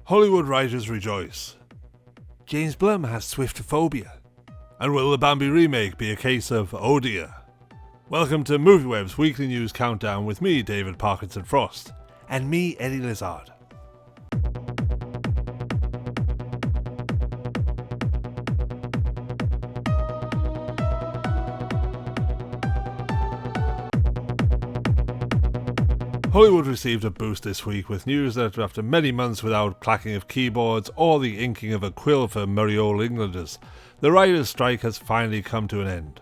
Hollywood writers rejoice. James Blum has Swiftophobia. And will the Bambi remake be a case of oh dear? Welcome to MovieWeb's weekly news countdown with me, David Parkinson Frost, and me, Eddie Lizard. Hollywood received a boost this week with news that after many months without clacking of keyboards or the inking of a quill for merry old Englanders, the writers' strike has finally come to an end.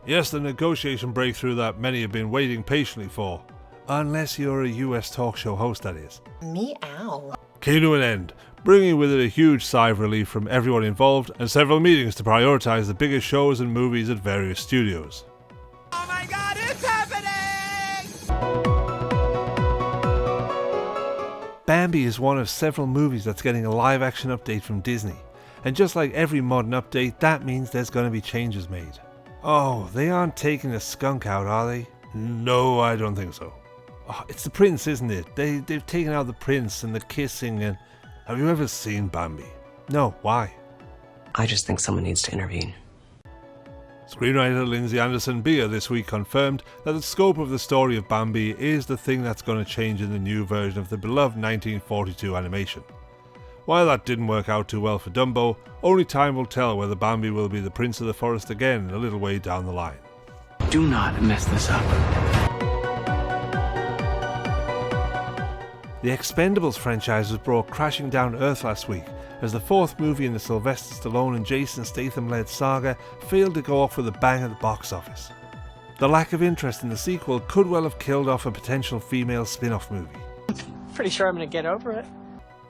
Yes, the negotiation breakthrough that many have been waiting patiently for, unless you're a US talk show host, that is. Meow. Came to an end, bringing with it a huge sigh of relief from everyone involved and several meetings to prioritise the biggest shows and movies at various studios. Oh my god, it's happening! Bambi is one of several movies that's getting a live action update from Disney, and just like every modern update, that means there's going to be changes made. Oh, they aren't taking the skunk out, are they? No, I don't think so. Oh, it's the prince, isn't it? They've taken out the prince and the kissing and... Have you ever seen Bambi? No, why? I just think someone needs to intervene. Screenwriter Lindsay Anderson Beer this week confirmed that the scope of the story of Bambi is the thing that's going to change in the new version of the beloved 1942 animation. While that didn't work out too well for Dumbo, only time will tell whether Bambi will be the prince of the forest again a little way down the line. Do not mess this up. The Expendables franchise was brought crashing down to earth last week as the fourth movie in the Sylvester Stallone and Jason Statham-led saga failed to go off with a bang at the box office. The lack of interest in the sequel could well have killed off a potential female spin-off movie. Pretty sure I'm gonna get over it.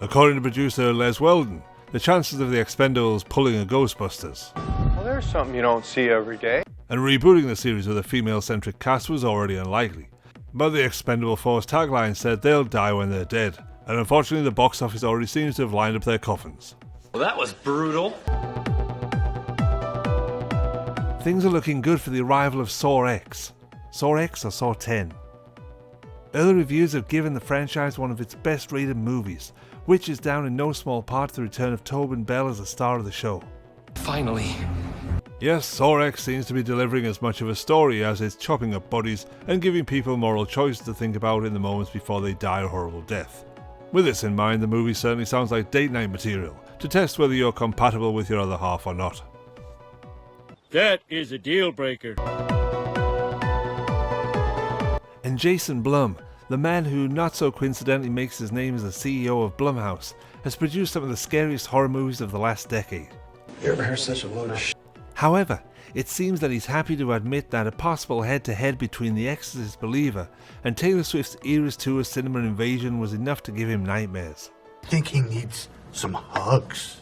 According to producer Les Weldon, the chances of the Expendables pulling a Ghostbusters Well, there's something you don't see every day. and rebooting the series with a female-centric cast was already unlikely. But the Expendable Force tagline said they'll die when they're dead, and unfortunately the box office already seems to have lined up their coffins. Well, that was brutal. Things are looking good for the arrival of Saw X. Saw X or Saw 10? Early reviews have given the franchise one of its best rated movies, which is down in no small part to the return of Tobin Bell as the star of the show. Finally. Yes, Saw X seems to be delivering as much of a story as it's chopping up bodies and giving people moral choices to think about in the moments before they die a horrible death. With this in mind, the movie certainly sounds like date night material to test whether you're compatible with your other half or not. That is a deal breaker. And Jason Blum, the man who not so coincidentally makes his name as the CEO of Blumhouse, has produced some of the scariest horror movies of the last decade. You ever heard such a load of shit? However, it seems that he's happy to admit that a possible head-to-head between The Exorcist Believer and Taylor Swift's Eras Tour Cinema Invasion was enough to give him nightmares. I think he needs some hugs.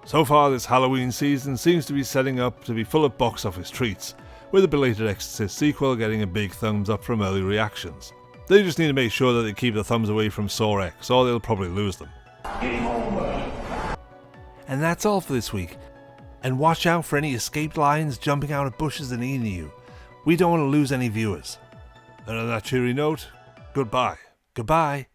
So far, this Halloween season seems to be setting up to be full of box office treats, with the belated Exorcist sequel getting a big thumbs up from early reactions. They just need to make sure that they keep the thumbs away from Saw X, or they'll probably lose them. And that's all for this week. And watch out for any escaped lions jumping out of bushes and eating you. We don't want to lose any viewers. And on that cheery note, goodbye. Goodbye.